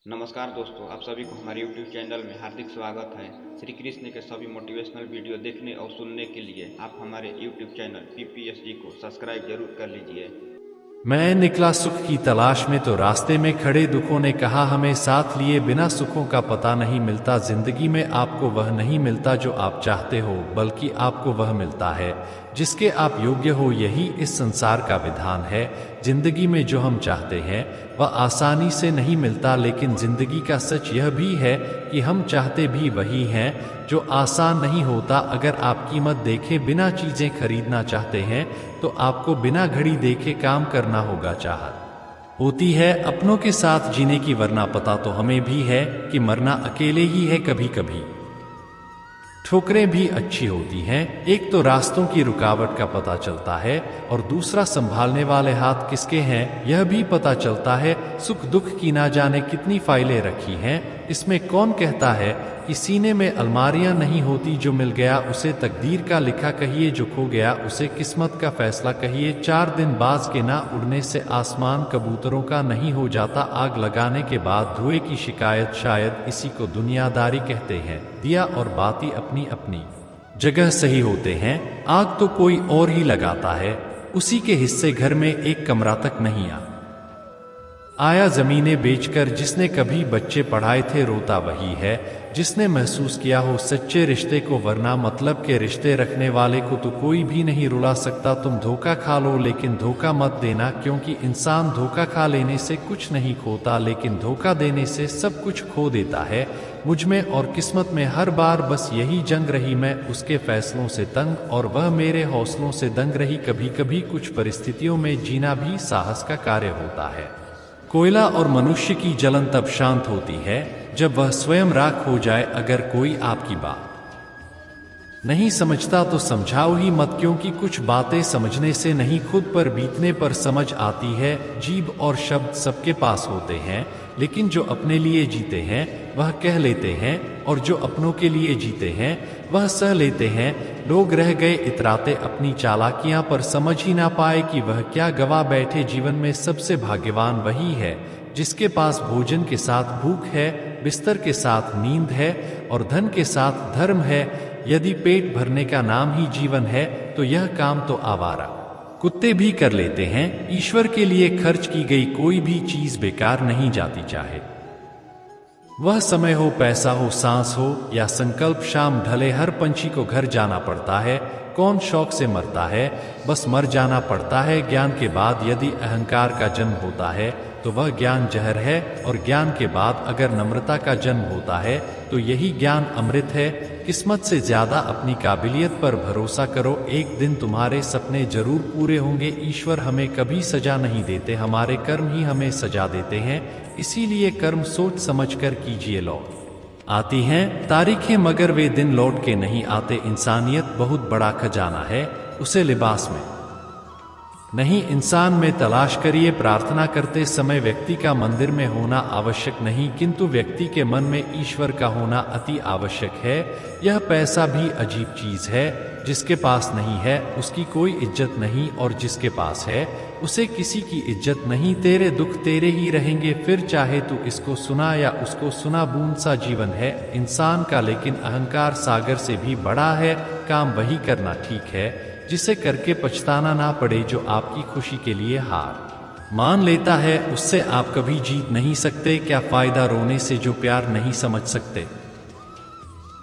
नमस्कार दोस्तों, आप सभी को हमारे YouTube चैनल में हार्दिक स्वागत है। श्री कृष्ण के सभी मोटिवेशनल वीडियो देखने और सुनने के लिए आप हमारे YouTube चैनल PPSG को सब्सक्राइब जरूर कर लीजिए। मैं निकला सुख की तलाश में तो रास्ते में खड़े दुखों ने कहा हमें साथ लिए बिना सुखों का पता नहीं मिलता। जिंदगी में आपको वह नहीं मिलता जो आप चाहते हो, बल्कि आपको वह मिलता है जिसके आप योग्य हो। यही इस संसार का विधान है। जिंदगी में जो हम चाहते हैं वह आसानी से नहीं मिलता, लेकिन जिंदगी का सच यह भी है कि हम चाहते भी वही हैं जो आसान नहीं होता। अगर आप कीमत देखे बिना चीजें खरीदना चाहते हैं तो आपको बिना घड़ी देखे काम करना होगा। चाहत होती है अपनों के साथ जीने की, वरना पता तो हमें भी है कि मरना अकेले ही है। कभी कभी ठोकरें भी अच्छी होती हैं। एक तो रास्तों की रुकावट का पता चलता है और दूसरा संभालने वाले हाथ किसके हैं यह भी पता चलता है। सुख दुख की ना जाने कितनी फाइलें रखी हैं, इसमें कौन कहता है कि सीने में अलमारियां नहीं होती। जो मिल गया उसे तकदीर का लिखा कहिए, जो खो गया उसे किस्मत का फैसला कहिए। 4 दिन बाज के ना उड़ने से आसमान कबूतरों का नहीं हो जाता। आग लगाने के बाद धुएं की शिकायत, शायद इसी को दुनियादारी कहते हैं। दिया और बाती अपनी अपनी जगह सही होते हैं। आग तो कोई और ही लगाता है, उसी के हिस्से घर में एक कमरा तक नहीं आया। जमीनें बेचकर जिसने कभी बच्चे पढ़ाए थे रोता वही है जिसने महसूस किया हो सच्चे रिश्ते को, वरना मतलब के रिश्ते रखने वाले को तो कोई भी नहीं रुला सकता। तुम धोखा खा लो लेकिन धोखा मत देना, क्योंकि इंसान धोखा खा लेने से कुछ नहीं खोता, लेकिन धोखा देने से सब कुछ खो देता है। मुझ में और किस्मत में हर बार बस यही जंग रही, मैं उसके फैसलों से तंग और वह मेरे हौसलों से दंग रही। कभी कभी कुछ परिस्थितियों में जीना भी साहस का कार्य होता है। कोयला और मनुष्य की जलन तब शांत होती है जब वह स्वयं राख हो जाए। अगर कोई आपकी बात नहीं समझता तो समझाओ ही मत, क्योंकि कुछ बातें समझने से नहीं खुद पर बीतने पर समझ आती है। जीभ और शब्द सबके पास होते हैं, लेकिन जो अपने लिए जीते हैं वह कह लेते हैं, और जो अपनों के लिए जीते हैं वह सह लेते हैं। लोग रह गए इतराते अपनी चालाकियां पर, समझ ही ना पाए कि वह क्या गवा बैठे। जीवन में सबसे भाग्यवान वही है जिसके पास भोजन के साथ भूख है, बिस्तर के साथ नींद है और धन के साथ धर्म है। यदि पेट भरने का नाम ही जीवन है तो यह काम तो आवारा कुत्ते भी कर लेते हैं। ईश्वर के लिए खर्च की गई कोई भी चीज बेकार नहीं जाती, चाहे वह समय हो, पैसा हो, सांस हो या संकल्प। शाम ढले हर पंछी को घर जाना पड़ता है। कौन शौक से मरता है, बस मर जाना पड़ता है। ज्ञान के बाद यदि अहंकार का जन्म होता है तो वह ज्ञान जहर है, और ज्ञान के बाद अगर नम्रता का जन्म होता है तो यही ज्ञान अमृत है। किस्मत से ज्यादा अपनी काबिलियत पर भरोसा करो, एक दिन तुम्हारे सपने जरूर पूरे होंगे। ईश्वर हमें कभी सजा नहीं देते, हमारे कर्म ही हमें सजा देते हैं। इसीलिए कर्म सोच समझ कर कीजिए। लौट आती हैं तारीखें मगर वे दिन लौट के नहीं आते। इंसानियत बहुत बड़ा खजाना है, उसे लिबास में नहीं इंसान में तलाश करिए। प्रार्थना करते समय व्यक्ति का मंदिर में होना आवश्यक नहीं, किंतु व्यक्ति के मन में ईश्वर का होना अति आवश्यक है। यह पैसा भी अजीब चीज है, जिसके पास नहीं है उसकी कोई इज्जत नहीं, और जिसके पास है उसे किसी की इज्जत नहीं। तेरे दुख तेरे ही रहेंगे, फिर चाहे तू इसको सुना या उसको सुना। बूंद सा जीवन है इंसान का, लेकिन अहंकार सागर से भी बड़ा है। काम वही करना ठीक है जिसे करके पछताना ना पड़े। जो आपकी खुशी के लिए हार मान लेता है उससे आप कभी जीत नहीं सकते। क्या फायदा रोने से जो प्यार नहीं समझ सकते,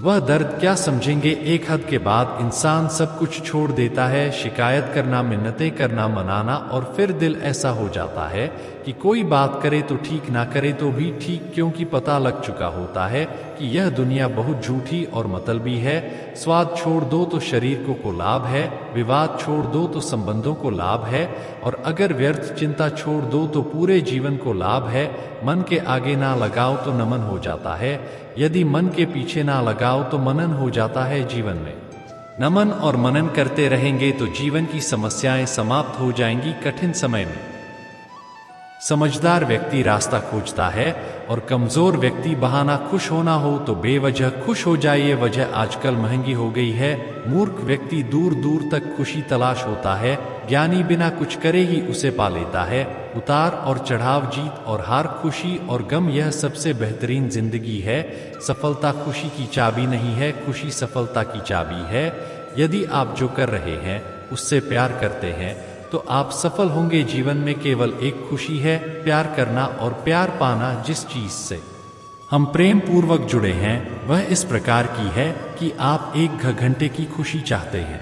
वह दर्द क्या समझेंगे। एक हद के बाद इंसान सब कुछ छोड़ देता है। शिकायत करना, मिन्नतें करना, मनाना, और फिर दिल ऐसा हो जाता है कि कोई बात करे तो ठीक, ना करे तो भी ठीक, क्योंकि पता लग चुका होता है कि यह दुनिया बहुत झूठी और मतलबी है। स्वाद छोड़ दो तो शरीर को लाभ है, विवाद छोड़ दो तो संबंधों को लाभ है, और अगर व्यर्थ चिंता छोड़ दो तो पूरे जीवन को लाभ है। मन के आगे ना लगाओ तो नमन हो जाता है, यदि मन के पीछे ना लगाओ तो मनन हो जाता है। जीवन में नमन और मनन करते रहेंगे तो जीवन की समस्याएं समाप्त हो जाएंगी। कठिन समय में समझदार व्यक्ति रास्ता खोजता है, और कमजोर व्यक्ति बहाना। खुश होना हो तो बेवजह खुश हो जाइए, वजह आजकल महंगी हो गई है। मूर्ख व्यक्ति दूर दूर तक खुशी तलाश होता है। ज्ञानी बिना कुछ करे ही उसे पा लेता है। उतार और चढ़ाव, जीत और हार, खुशी और गम, यह सबसे बेहतरीन जिंदगी है। सफलता खुशी की चाबी नहीं है, खुशी सफलता की चाबी है। यदि आप जो कर रहे हैं उससे प्यार करते हैं तो आप सफल होंगे। जीवन में केवल एक खुशी है, प्यार करना और प्यार पाना। जिस चीज से हम प्रेम पूर्वक जुड़े हैं वह इस प्रकार की है कि आप 1 घंटे की खुशी चाहते हैं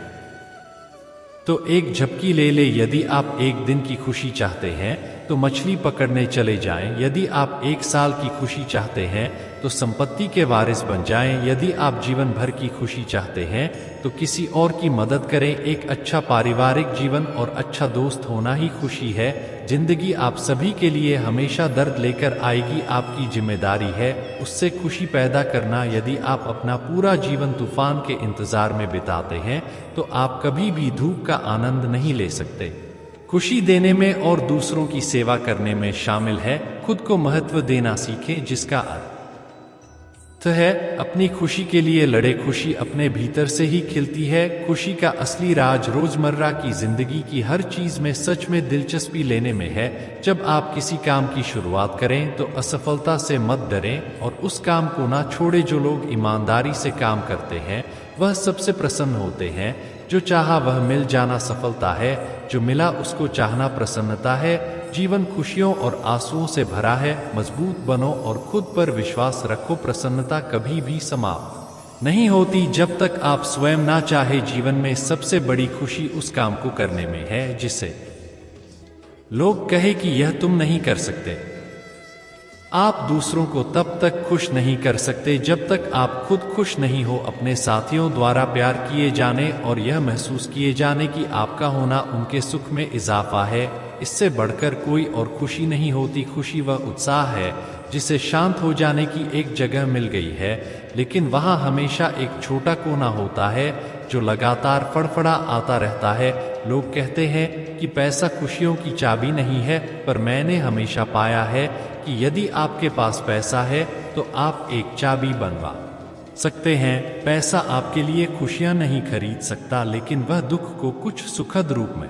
तो एक झपकी ले ले। यदि आप 1 दिन की खुशी चाहते हैं तो मछली पकड़ने चले जाएं। यदि आप 1 साल की खुशी चाहते हैं तो संपत्ति के वारिस बन जाएं। यदि आप जीवन भर की खुशी चाहते हैं तो किसी और की मदद करें। एक अच्छा पारिवारिक जीवन और अच्छा दोस्त होना ही खुशी है। जिंदगी आप सभी के लिए हमेशा दर्द लेकर आएगी, आपकी जिम्मेदारी है उससे खुशी पैदा करना। यदि आप अपना पूरा जीवन तूफान के इंतजार में बिताते हैं तो आप कभी भी धूप का आनंद नहीं ले सकते। खुशी देने में और दूसरों की सेवा करने में शामिल है। खुद को महत्व देना सीखें, जिसका अर्थ है अपनी खुशी के लिए लड़े। खुशी अपने भीतर से ही खिलती है। खुशी का असली राज रोजमर्रा की जिंदगी की हर चीज में सच में दिलचस्पी लेने में है। जब आप किसी काम की शुरुआत करें तो असफलता से मत डरें और उस काम को ना छोड़े। जो लोग ईमानदारी से काम करते हैं वह सबसे प्रसन्न होते हैं। जो चाहा वह मिल जाना सफलता है, जो मिला उसको चाहना प्रसन्नता है। जीवन खुशियों और आंसुओं से भरा है। मजबूत बनो और खुद पर विश्वास रखो। प्रसन्नता कभी भी समाप्त नहीं होती जब तक आप स्वयं ना चाहे। जीवन में सबसे बड़ी खुशी उस काम को करने में है जिसे लोग कहे कि यह तुम नहीं कर सकते। आप दूसरों को तब तक खुश नहीं कर सकते जब तक आप खुद खुश नहीं हो। अपने साथियों द्वारा प्यार किए जाने और यह महसूस किए जाने कि आपका होना उनके सुख में इजाफा है, इससे बढ़कर कोई और खुशी नहीं होती। खुशी वह उत्साह है जिसे शांत हो जाने की एक जगह मिल गई है, लेकिन वहाँ हमेशा एक छोटा कोना होता है जो लगातार फड़फड़ा आता रहता है। लोग कहते हैं कि पैसा खुशियों की चाबी नहीं है, पर मैंने हमेशा पाया है कि यदि आपके पास पैसा है तो आप एक चाबी बनवा सकते हैं। पैसा आपके लिए खुशियां नहीं खरीद सकता, लेकिन वह दुख को कुछ सुखद रूप में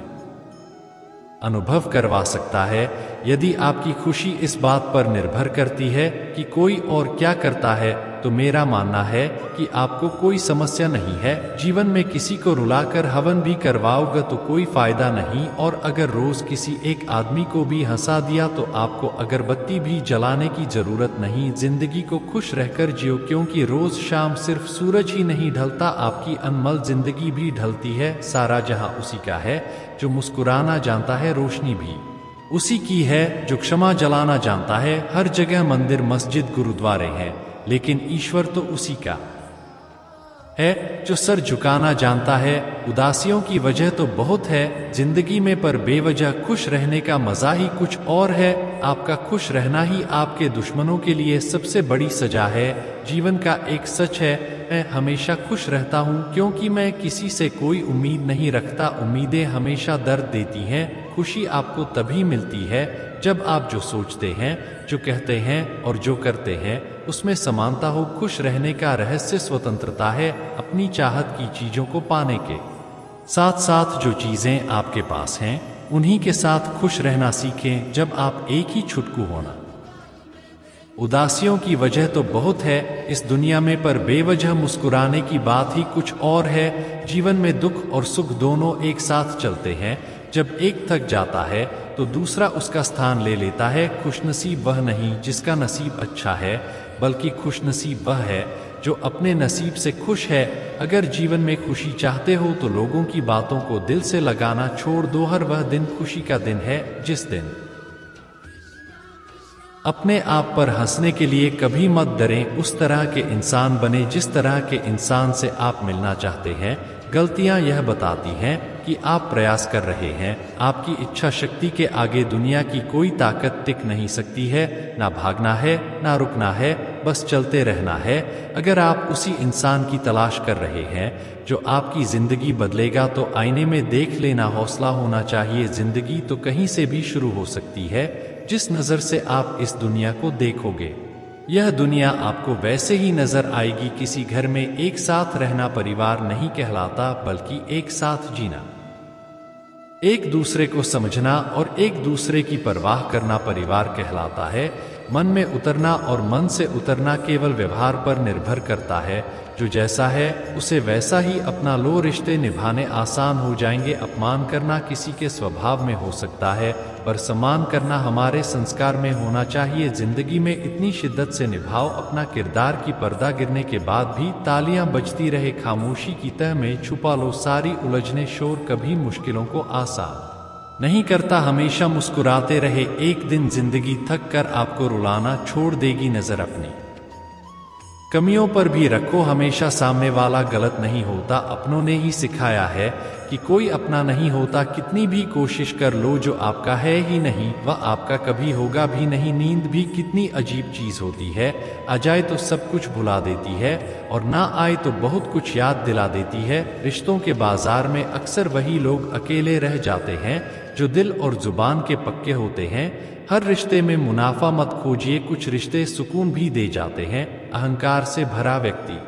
अनुभव करवा सकता है। यदि आपकी खुशी इस बात पर निर्भर करती है कि कोई और क्या करता है तो मेरा मानना है कि आपको कोई समस्या नहीं है। जीवन में किसी को रुलाकर हवन भी करवाओगे तो कोई फायदा नहीं, और अगर रोज किसी एक आदमी को भी हंसा दिया तो आपको अगरबत्ती भी जलाने की जरूरत नहीं। जिंदगी को खुश रहकर जियो, क्योंकि रोज शाम सिर्फ सूरज ही नहीं ढलता, आपकी अनमोल जिंदगी भी ढलती है। सारा जहां उसी का है, जो मुस्कुराना जानता है रोशनी भी उसी की है, जो क्षमा जलाना जानता है। हर जगह मंदिर मस्जिद गुरुद्वारे हैं, लेकिन ईश्वर तो उसी का है जो सर झुकाना जानता है। उदासियों की वजह तो बहुत है जिंदगी में, पर बेवजह खुश रहने का मजा ही कुछ और है। आपका खुश रहना ही आपके दुश्मनों के लिए सबसे बड़ी सजा है। जीवन का एक सच है, मैं हमेशा खुश रहता हूँ क्योंकि मैं किसी से कोई उम्मीद नहीं रखता। उम्मीदें हमेशा दर्द देती हैं। खुशी आपको तभी मिलती है जब आप जो सोचते हैं, जो कहते हैं और जो करते हैं उसमें समानता हो। खुश रहने का रहस्य स्वतंत्रता है। अपनी चाहत की चीजों को पाने के साथ साथ जो चीजें आपके पास हैं उन्हीं के साथ खुश रहना सीखें। जब आप एक ही छुटकू होना। उदासियों की वजह तो बहुत है इस दुनिया में, पर बेवजह मुस्कुराने की बात ही कुछ और है। जीवन में दुख और सुख दोनों एक साथ चलते हैं। जब एक थक जाता है तो दूसरा उसका स्थान ले लेता है। खुशनसीब वह नहीं जिसका नसीब अच्छा है, बल्कि खुशनसीब वह है जो अपने नसीब से खुश है। अगर जीवन में खुशी चाहते हो तो लोगों की बातों को दिल से लगाना छोड़ दो। हर वह दिन खुशी का दिन है जिस दिन अपने आप पर हंसने के लिए कभी मत डरें। उस तरह के इंसान बने जिस तरह के इंसान से आप मिलना चाहते हैं। गलतियां यह बताती हैं कि आप प्रयास कर रहे हैं। आपकी इच्छा शक्ति के आगे दुनिया की कोई ताकत टिक नहीं सकती है। ना भागना है ना रुकना है, बस चलते रहना है। अगर आप उसी इंसान की तलाश कर रहे हैं जो आपकी जिंदगी बदलेगा तो आईने में देख लेना। हौसला होना चाहिए। जिंदगी तो कहीं से भी शुरू हो सकती है। जिस नजर से आप इस दुनिया को देखोगे यह दुनिया आपको वैसे ही नजर आएगी। किसी घर में एक साथ रहना परिवार नहीं कहलाता, बल्कि एक साथ जीना एक दूसरे को समझना और एक दूसरे की परवाह करना परिवार कहलाता है। मन में उतरना और मन से उतरना केवल व्यवहार पर निर्भर करता है। जो जैसा है उसे वैसा ही अपना लो। रिश्ते निभाने आसान हो जाएंगे। अपमान करना किसी के स्वभाव में हो सकता है, पर सम्मान करना हमारे संस्कार में होना चाहिए। जिंदगी में इतनी शिद्दत से निभाओ अपना किरदार कि पर्दा गिरने के बाद भी तालियां बजती रहे। खामोशी की तह में छुपा लो सारी उलझने। शोर कभी मुश्किलों को आसान नहीं करता, हमेशा मुस्कुराते रहे। एक दिन जिंदगी थक कर आपको रुलाना छोड़ देगी। नजर अपनी कमियों पर भी रखो, हमेशा सामने वाला गलत नहीं होता। अपनों ने ही सिखाया है कि कोई अपना नहीं होता। कितनी भी कोशिश कर लो, जो आपका है ही नहीं वह आपका कभी होगा भी नहीं। नींद भी कितनी अजीब चीज होती है, आ जाए तो सब कुछ भुला देती है और ना आए तो बहुत कुछ याद दिला देती है। रिश्तों के बाजार में अक्सर वही लोग अकेले रह जाते हैं जो दिल और जुबान के पक्के होते हैं। हर रिश्ते में मुनाफा मत खोजिए, कुछ रिश्ते सुकून भी दे जाते हैं। अहंकार से भरा व्यक्ति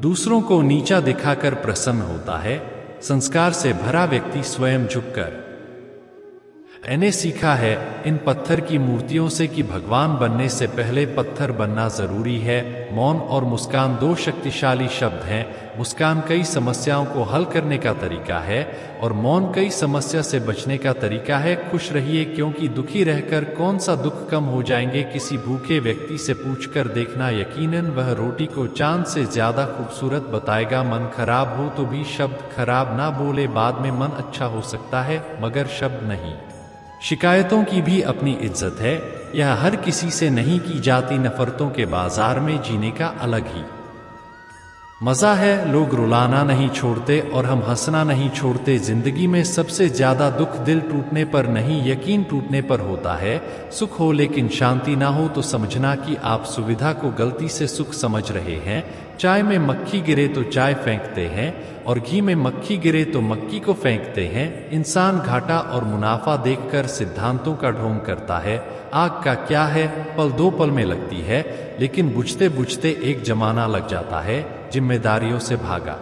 दूसरों को नीचा दिखाकर प्रसन्न होता है। संस्कार से भरा व्यक्ति स्वयं झुककर मैंने सीखा है इन पत्थर की मूर्तियों से कि भगवान बनने से पहले पत्थर बनना जरूरी है। मौन और मुस्कान दो शक्तिशाली शब्द हैं। मुस्कान कई समस्याओं को हल करने का तरीका है और मौन कई समस्या से बचने का तरीका है। खुश रहिए, क्योंकि दुखी रहकर कौन सा दुख कम हो जाएंगे। किसी भूखे व्यक्ति से पूछकर देखना, यकीनन वह रोटी को चांद से ज्यादा खूबसूरत बताएगा। मन खराब हो तो भी शब्द खराब ना बोले। बाद में मन अच्छा हो सकता है मगर शब्द नहीं। शिकायतों की भी अपनी इज्जत है, यह हर किसी से नहीं की जाती। नफरतों के बाजार में जीने का अलग ही मजा है। लोग रुलाना नहीं छोड़ते और हम हंसना नहीं छोड़ते। जिंदगी में सबसे ज्यादा दुख दिल टूटने पर नहीं, यकीन टूटने पर होता है। सुख हो लेकिन शांति ना हो तो समझना कि आप सुविधा को गलती से सुख समझ रहे हैं। चाय में मक्खी गिरे तो चाय फेंकते हैं और घी में मक्खी गिरे तो मक्खी को फेंकते हैं। इंसान घाटा और मुनाफा देखकर सिद्धांतों का ढोंग करता है। आग का क्या है, पल दो पल में लगती है, लेकिन बुझते बुझते एक जमाना लग जाता है। जिम्मेदारियों से भागा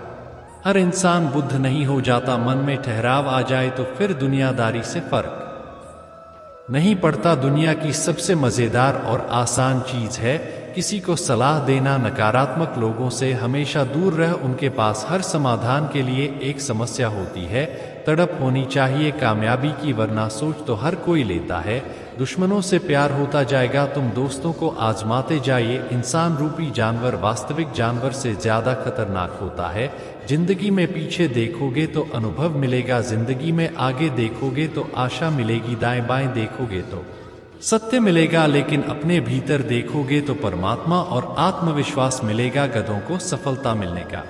हर इंसान बुद्ध नहीं हो जाता। मन में ठहराव आ जाए तो फिर दुनियादारी से फर्क नहीं पड़ता। दुनिया की सबसे मजेदार और आसान चीज है किसी को सलाह देना। नकारात्मक लोगों से हमेशा दूर रह, उनके पास हर समाधान के लिए एक समस्या होती है। तड़प होनी चाहिए कामयाबी की, वरना सोच तो हर कोई लेता है। दुश्मनों से प्यार होता जाएगा, तुम दोस्तों को आजमाते जाइए। इंसान रूपी जानवर वास्तविक जानवर से ज्यादा खतरनाक होता है। जिंदगी में पीछे देखोगे तो अनुभव मिलेगा, जिंदगी में आगे देखोगे तो आशा मिलेगी। दाएं बाएं देखोगे तो सत्य मिलेगा, लेकिन अपने भीतर देखोगे तो परमात्मा और आत्मविश्वास मिलेगा। गधों को सफलता मिलने का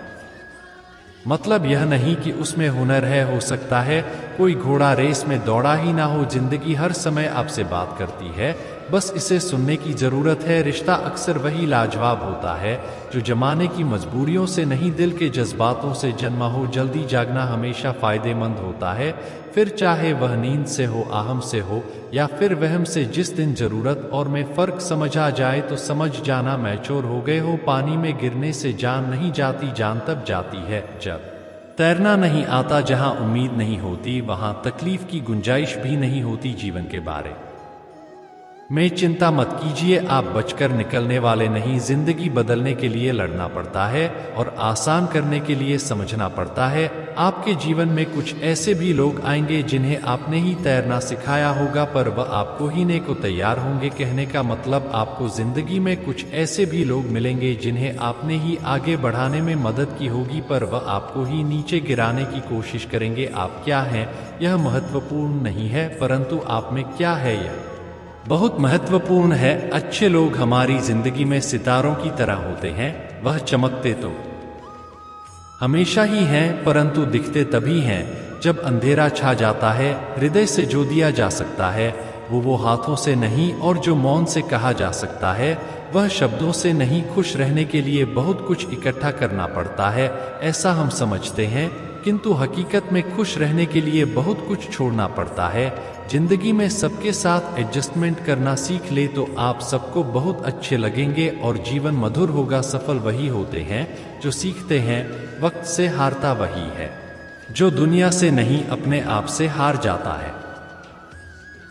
मतलब यह नहीं कि उसमें हुनर है। हो सकता है कोई घोड़ा रेस में दौड़ा ही ना हो। जिंदगी हर समय आपसे बात करती है, बस इसे सुनने की जरूरत है। रिश्ता अक्सर वही लाजवाब होता है जो जमाने की मजबूरियों से नहीं दिल के जज्बातों से जन्मा हो। जल्दी जागना हमेशा फायदेमंद होता है, फिर चाहे वह नींद से हो, आहम से हो या फिर वहम से। जिस दिन जरूरत और में फर्क समझ आ जाए तो समझ जाना मैच्योर हो गए हो। पानी में गिरने से जान नहीं जाती, जान तब जाती है जब तैरना नहीं आता। जहां उम्मीद नहीं होती वहां तकलीफ की गुंजाइश भी नहीं होती। जीवन के बारे में चिंता मत कीजिए, आप बचकर निकलने वाले नहीं। जिंदगी बदलने के लिए लड़ना पड़ता है और आसान करने के लिए समझना पड़ता है। आपके जीवन में कुछ ऐसे भी लोग आएंगे जिन्हें आपने ही तैरना सिखाया होगा, पर वह आपको हीने को तैयार होंगे। कहने का मतलब आपको जिंदगी में कुछ ऐसे भी लोग मिलेंगे जिन्हें आपने ही आगे बढ़ाने में मदद की होगी, पर वह आपको ही नीचे गिराने की कोशिश करेंगे। आप क्या हैं यह महत्वपूर्ण नहीं है, परंतु आप में क्या है यह बहुत महत्वपूर्ण है। अच्छे लोग हमारी जिंदगी में सितारों की तरह होते हैं। वह चमकते तो हमेशा ही हैं, परंतु दिखते तभी हैं जब अंधेरा छा जाता है। हृदय से जो दिया जा सकता है वो हाथों से नहीं, और जो मौन से कहा जा सकता है वह शब्दों से नहीं। खुश रहने के लिए बहुत कुछ इकट्ठा करना पड़ता है, ऐसा हम समझते हैं, किंतु हकीकत में खुश रहने के लिए बहुत कुछ छोड़ना पड़ता है। जिंदगी में सबके साथ एडजस्टमेंट करना सीख ले तो आप सबको बहुत अच्छे लगेंगे और जीवन मधुर होगा। सफल वही होते हैं जो सीखते हैं, वक्त से हारता वही है जो दुनिया से नहीं अपने आप से हार जाता है।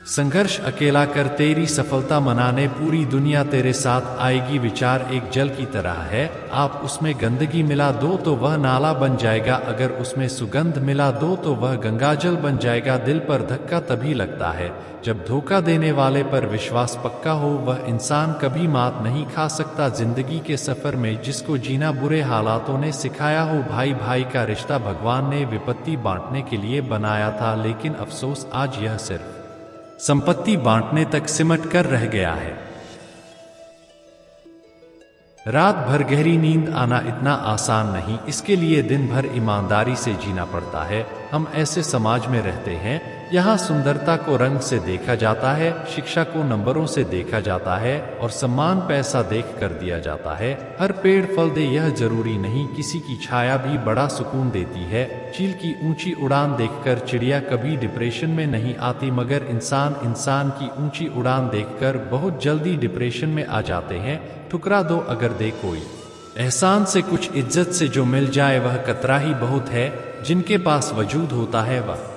संघर्ष अकेला कर तेरी सफलता मनाने पूरी दुनिया तेरे साथ आएगी। विचार एक जल की तरह है, आप उसमें गंदगी मिला दो तो वह नाला बन जाएगा, अगर उसमें सुगंध मिला दो तो वह गंगाजल बन जाएगा। दिल पर धक्का तभी लगता है जब धोखा देने वाले पर विश्वास पक्का हो, वह इंसान कभी मात नहीं खा सकता जिंदगी के सफर में जिसको जीना बुरे हालातों ने सिखाया हो। भाई भाई का रिश्ता भगवान ने विपत्ति बांटने के लिए बनाया था, लेकिन अफसोस आज यह सिर्फ संपत्ति बांटने तक सिमट कर रह गया है। रात भर गहरी नींद आना इतना आसान नहीं, इसके लिए दिन भर ईमानदारी से जीना पड़ता है। हम ऐसे समाज में रहते हैं यहाँ सुंदरता को रंग से देखा जाता है, शिक्षा को नंबरों से देखा जाता है और सम्मान पैसा देख कर दिया जाता है। हर पेड़ फल दे यह जरूरी नहीं, किसी की छाया भी बड़ा सुकून देती है। चील की ऊंची उड़ान देखकर चिड़िया कभी डिप्रेशन में नहीं आती, मगर इंसान की ऊंची उड़ान देखकर बहुत जल्दी डिप्रेशन में आ जाते हैं। ठुकरा दो अगर दे कोई एहसान से कुछ, इज्जत से जो मिल जाए वह कतरा ही बहुत है। जिनके पास वजूद होता है वह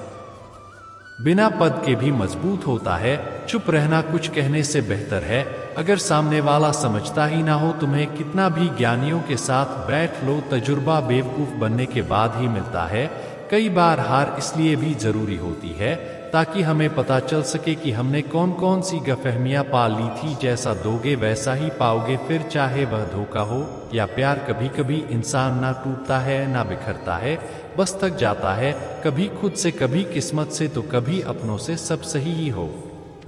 बिना पद के भी मजबूत होता है। चुप रहना कुछ कहने से बेहतर है। अगर सामने वाला समझता ही ना हो तुम्हें, कितना भी ज्ञानियों के साथ बैठ लो, तजुर्बा बेवकूफ बनने के बाद ही मिलता है। कई बार हार इसलिए भी जरूरी होती है ताकि हमें पता चल सके कि हमने कौन कौन सी गलतफहमियां पाल ली थी। जैसा दोगे वैसा ही पाओगे, फिर चाहे वह धोखा हो या प्यार। कभी कभी इंसान ना टूटता है ना बिखरता है, बस थक जाता है, कभी खुद से, कभी किस्मत से, तो कभी अपनों से। सब सही ही हो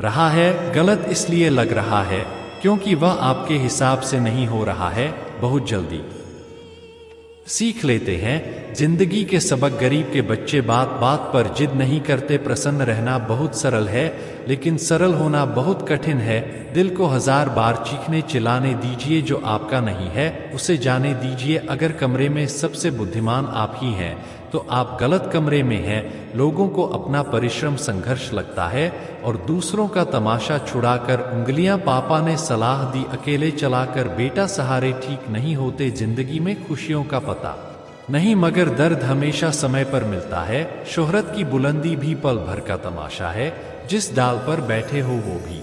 रहा है, गलत इसलिए लग रहा है क्योंकि वह आपके हिसाब से नहीं हो रहा है। बहुत जल्दी सीख लेते हैं जिंदगी के सबक। गरीब के बच्चे बात बात पर जिद नहीं करते। प्रसन्न रहना बहुत सरल है, लेकिन सरल होना बहुत कठिन है। दिल को 1000 बार चीखने चिल्लाने दीजिए, जो आपका नहीं है उसे जाने दीजिए। अगर कमरे में सबसे बुद्धिमान आप ही हैं तो आप गलत कमरे में हैं। लोगों को अपना परिश्रम संघर्ष लगता है और दूसरों का तमाशा छुड़ाकर उंगलियां। पापा ने सलाह दी अकेले चलाकर बेटा सहारे ठीक नहीं होते। जिंदगी में खुशियों का पता नहीं, मगर दर्द हमेशा समय पर मिलता है। शोहरत की बुलंदी भी पल भर का तमाशा है, जिस डाल पर बैठे हो वो भी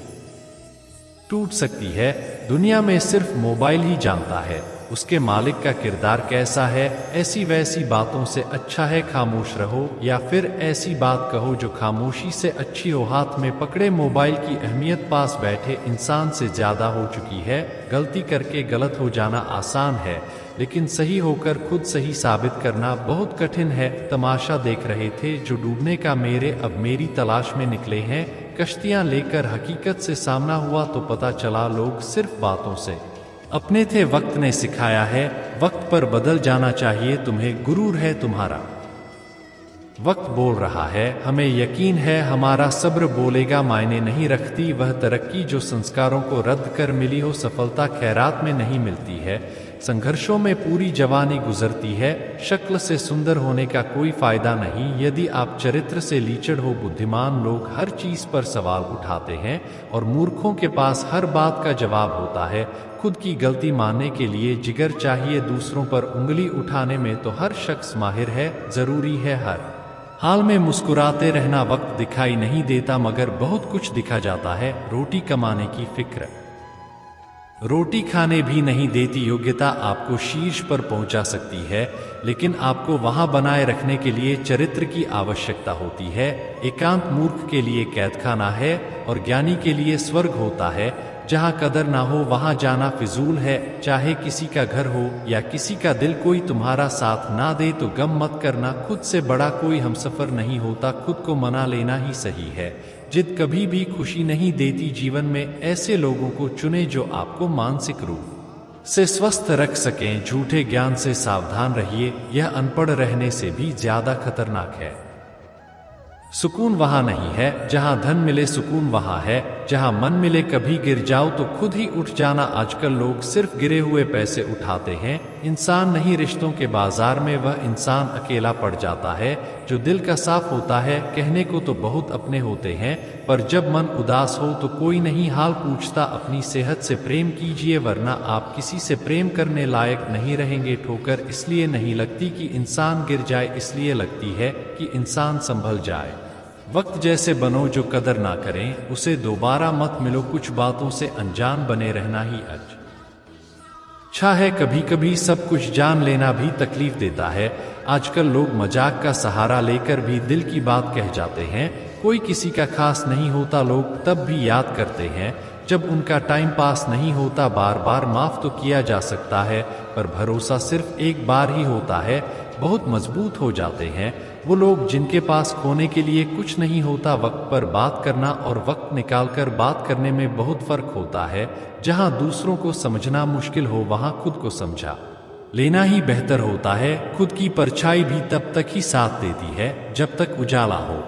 टूट सकती है। दुनिया में सिर्फ मोबाइल ही जानता है उसके मालिक का किरदार कैसा है। ऐसी वैसी बातों से अच्छा है खामोश रहो, या फिर ऐसी बात कहो जो खामोशी से अच्छी हो। हाथ में पकड़े मोबाइल की अहमियत पास बैठे इंसान से ज्यादा हो चुकी है। गलती करके गलत हो जाना आसान है, लेकिन सही होकर खुद सही साबित करना बहुत कठिन है। तमाशा देख रहे थे जो डूबने का मेरे, अब मेरी तलाश में निकले हैं कश्तियां लेकर। हकीकत से सामना हुआ तो पता चला लोग सिर्फ बातों से अपने थे। वक्त ने सिखाया है वक्त पर बदल जाना चाहिए तुम्हें। गुरूर है तुम्हारा वक्त बोल रहा है, हमें यकीन है हमारा सब्र बोलेगा। मायने नहीं रखती वह तरक्की जो संस्कारों को रद्द कर मिली हो। सफलता खैरात में नहीं मिलती है, संघर्षों में पूरी जवानी गुजरती है। शक्ल से सुंदर होने का कोई फायदा नहीं यदि आप चरित्र से लीचड़ हो। बुद्धिमान लोग हर चीज पर सवाल उठाते हैं और मूर्खों के पास हर बात का जवाब होता है। खुद की गलती मानने के लिए जिगर चाहिए, दूसरों पर उंगली उठाने में तो हर शख्स माहिर है। जरूरी है हर हाल में मुस्कुराते रहना। वक्त दिखाई नहीं देता मगर बहुत कुछ दिखा जाता है। रोटी कमाने की फिक्र रोटी खाने भी नहीं देती। योग्यता आपको शीर्ष पर पहुंचा सकती है, लेकिन आपको वहां बनाए रखने के लिए चरित्र की आवश्यकता होती है। एकांत मूर्ख के लिए कैदखाना है और ज्ञानी के लिए स्वर्ग होता है। जहां कदर ना हो वहां जाना फिजूल है। चाहे किसी का घर हो या किसी का दिल, कोई तुम्हारा साथ ना दे तो गम मत करना। खुद से बड़ा कोई हमसफर नहीं होता, खुद को मना लेना ही सही है। जिद कभी भी खुशी नहीं देती। जीवन में ऐसे लोगों को चुने जो आपको मानसिक रूप से स्वस्थ रख सकें। झूठे ज्ञान से सावधान रहिए, यह अनपढ़ रहने से भी ज्यादा खतरनाक है। सुकून वहां नहीं है जहां धन मिले, सुकून वहां है जहां मन मिले। कभी गिर जाओ तो खुद ही उठ जाना। आजकल लोग सिर्फ गिरे हुए पैसे उठाते हैं। इंसान नहीं, रिश्तों के बाजार में वह इंसान अकेला पड़ जाता है जो दिल का साफ होता है। कहने को तो बहुत अपने होते हैं, पर जब मन उदास हो तो कोई नहीं हाल पूछता। अपनी सेहत से प्रेम कीजिए वरना आप किसी से प्रेम करने लायक नहीं रहेंगे। ठोकर इसलिए नहीं लगती कि इंसान गिर जाए, इसलिए लगती है कि इंसान संभल जाए। वक्त जैसे बनो जो कदर ना करें उसे दोबारा मत मिलो। कुछ बातों से अनजान बने रहना ही अच्छा है। कभी कभी सब कुछ जान लेना भी तकलीफ देता है। आजकल लोग मजाक का सहारा लेकर भी दिल की बात कह जाते हैं। कोई किसी का खास नहीं होता, लोग तब भी याद करते हैं जब उनका टाइम पास नहीं होता। बार बार माफ तो किया जा सकता है पर भरोसा सिर्फ एक बार ही होता है। बहुत मजबूत हो जाते हैं वो लोग जिनके पास खोने के लिए कुछ नहीं होता। वक्त पर बात करना और वक्त निकालकर बात करने में बहुत फर्क होता है। जहां दूसरों को समझना मुश्किल हो वहां खुद को समझा लेना ही बेहतर होता है। खुद की परछाई भी तब तक ही साथ देती है जब तक उजाला हो।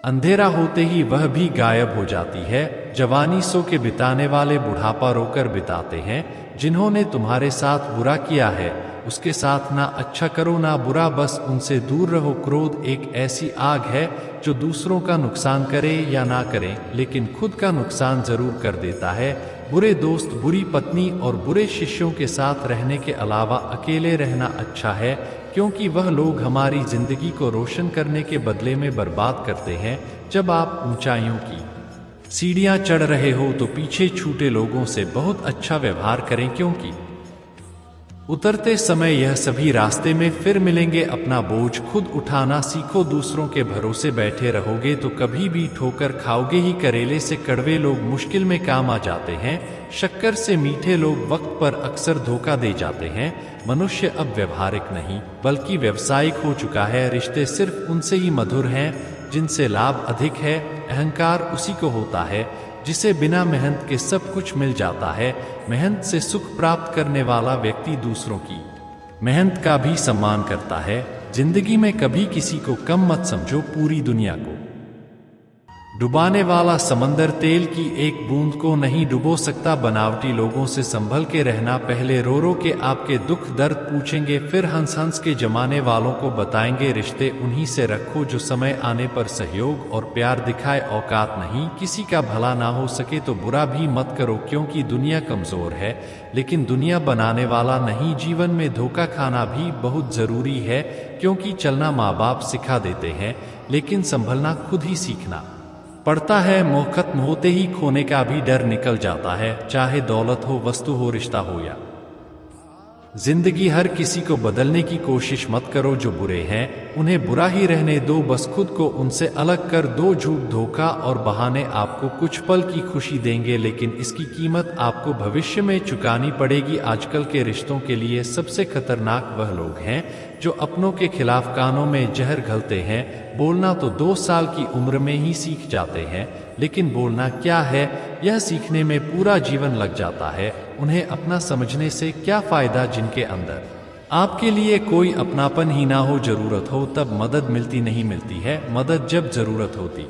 अंधेरा होते ही वह भी गायब हो जाती है। जवानी सो के बिताने वाले बुढ़ापा रोकर बिताते हैं। जिन्होंने तुम्हारे साथ बुरा किया है उसके साथ ना अच्छा करो ना बुरा, बस उनसे दूर रहो। क्रोध एक ऐसी आग है जो दूसरों का नुकसान करे या ना करे लेकिन खुद का नुकसान जरूर कर देता है। बुरे दोस्त, बुरी पत्नी और बुरे शिष्यों के साथ रहने के अलावा अकेले रहना अच्छा है, क्योंकि वह लोग हमारी जिंदगी को रोशन करने के बदले में बर्बाद करते हैं। जब आप ऊंचाइयों की सीढ़ियां चढ़ रहे हो तो पीछे छूटे लोगों से बहुत अच्छा व्यवहार करें, क्योंकि उतरते समय यह सभी रास्ते में फिर मिलेंगे। अपना बोझ खुद उठाना सीखो। दूसरों के भरोसे बैठे रहोगे तो कभी भी ठोकर खाओगे ही। करेले से कड़वे लोग मुश्किल में काम आ जाते हैं। शक्कर से मीठे लोग वक्त पर अक्सर धोखा दे जाते हैं। मनुष्य अब व्यवहारिक नहीं बल्कि व्यावसायिक हो चुका है। रिश्ते सिर्फ उनसे ही मधुर हैं जिनसे लाभ अधिक है। अहंकार उसी को होता है जिसे बिना मेहनत के सब कुछ मिल जाता है। मेहनत से सुख प्राप्त करने वाला व्यक्ति दूसरों की मेहनत का भी सम्मान करता है। जिंदगी में कभी किसी को कम मत समझो। पूरी दुनिया को डुबाने वाला समंदर तेल की एक बूंद को नहीं डुबो सकता। बनावटी लोगों से संभल के रहना। पहले रो रो के आपके दुख दर्द पूछेंगे, फिर हंस हंस के जमाने वालों को बताएंगे। रिश्ते उन्हीं से रखो जो समय आने पर सहयोग और प्यार दिखाए। औकात नहीं किसी का भला ना हो सके तो बुरा भी मत करो, क्योंकि दुनिया कमजोर है लेकिन दुनिया बनाने वाला नहीं। जीवन में धोखा खाना भी बहुत जरूरी है, क्योंकि चलना माँ बाप सिखा देते हैं लेकिन संभलना खुद ही सीखना पड़ता है। मोह खत्म होते ही खोने का भी डर निकल जाता है, चाहे दौलत हो, वस्तु हो, रिश्ता हो या जिंदगी। हर किसी को बदलने की कोशिश मत करो। जो बुरे हैं उन्हें बुरा ही रहने दो, बस खुद को उनसे अलग कर दो। झूठ, धोखा और बहाने आपको कुछ पल की खुशी देंगे लेकिन इसकी कीमत आपको भविष्य में चुकानी पड़ेगी। आजकल के रिश्तों के लिए सबसे खतरनाक वह लोग हैं जो अपनों के खिलाफ कानों में जहर घलते हैं। बोलना तो 2 साल की उम्र में ही सीख जाते हैं लेकिन बोलना क्या है यह सीखने में पूरा जीवन लग जाता है। उन्हें अपना समझने से क्या फायदा जिनके अंदर आपके लिए कोई अपनापन ही ना हो। जरूरत हो तब मदद मिलती नहीं मिलती है मदद जब जरूरत होती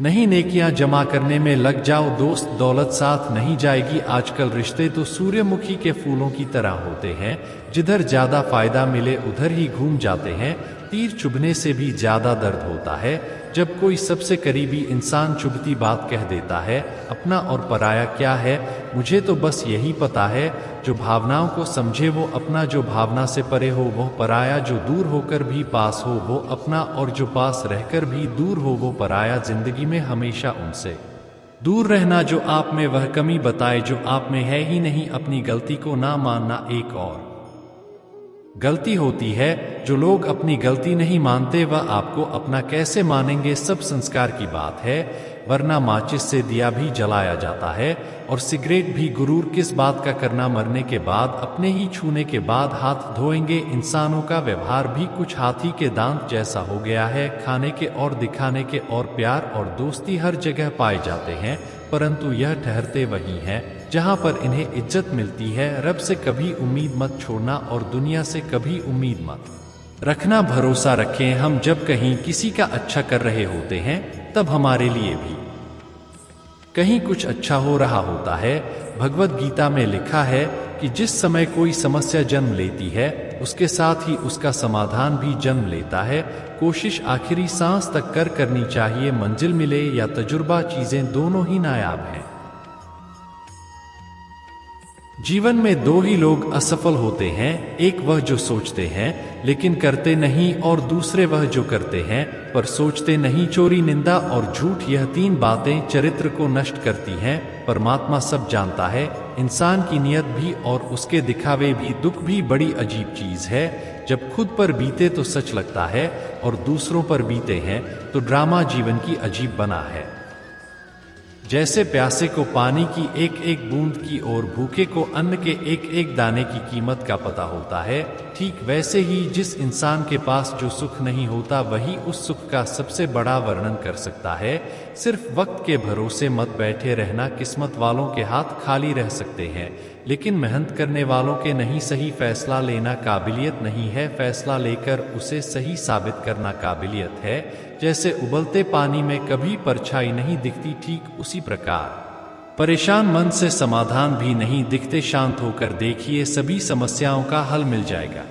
नहीं। नेकियां जमा करने में लग जाओ, दोस्त दौलत साथ नहीं जाएगी। आजकल रिश्ते तो सूर्यमुखी के फूलों की तरह होते हैं, जिधर ज्यादा फायदा मिले उधर ही घूम जाते हैं। तीर चुभने से भी ज्यादा दर्द होता है जब कोई सबसे करीबी इंसान चुभती बात कह देता है। अपना और पराया क्या है, मुझे तो बस यही पता है। जो भावनाओं को समझे वो अपना, जो भावना से परे हो वो पराया। जो दूर होकर भी पास हो वो अपना, और जो पास रहकर भी दूर हो वो पराया। जिंदगी में हमेशा उनसे दूर रहना जो आप में वह कमी बताए जो आप में है ही नहीं। अपनी गलती को ना मानना एक और गलती होती है। जो लोग अपनी गलती नहीं मानते वह आपको अपना कैसे मानेंगे। सब संस्कार की बात है, वरना माचिस से दिया भी जलाया जाता है और सिगरेट भी। गुरूर किस बात का करना, मरने के बाद अपने ही छूने के बाद हाथ धोएंगे। इंसानों का व्यवहार भी कुछ हाथी के दांत जैसा हो गया है। खाने के और दिखाने के और प्यार और दोस्ती हर जगह पाए जाते हैं, परंतु यह ठहरते वहीं हैं जहां पर इन्हें इज्जत मिलती है। रब से कभी उम्मीद मत छोड़ना और दुनिया से कभी उम्मीद मत रखना। भरोसा रखें, हम जब कहीं किसी का अच्छा कर रहे होते हैं तब हमारे लिए भी कहीं कुछ अच्छा हो रहा होता है। भगवद गीता में लिखा है कि जिस समय कोई समस्या जन्म लेती है उसके साथ ही उसका समाधान भी जन्म लेता है। कोशिश आखिरी सांस तक करनी चाहिए, मंजिल मिले या तजुर्बा, चीजें दोनों ही नायाब हैं। जीवन में दो ही लोग असफल होते हैं, एक वह जो सोचते हैं लेकिन करते नहीं, और दूसरे वह जो करते हैं पर सोचते नहीं। चोरी, निंदा और झूठ, यह तीन बातें चरित्र को नष्ट करती हैं। परमात्मा सब जानता है, इंसान की नियत भी और उसके दिखावे भी। दुख भी बड़ी अजीब चीज है, जब खुद पर बीते तो सच लगता है और दूसरों पर बीते हैं तो ड्रामा जीवन की अजीब बना है। जैसे प्यासे को पानी की एक एक बूंद की और भूखे को अन्न के एक एक दाने की कीमत का पता होता है, ठीक वैसे ही जिस इंसान के पास जो सुख नहीं होता वही उस सुख का सबसे बड़ा वर्णन कर सकता है। सिर्फ वक्त के भरोसे मत बैठे रहना, किस्मत वालों के हाथ खाली रह सकते हैं लेकिन मेहनत करने वालों के नहीं। सही फैसला लेना काबिलियत नहीं है, फैसला लेकर उसे सही साबित करना काबिलियत है। जैसे उबलते पानी में कभी परछाई नहीं दिखती, ठीक उसी प्रकार परेशान मन से समाधान भी नहीं दिखते। शांत होकर देखिए, सभी समस्याओं का हल मिल जाएगा।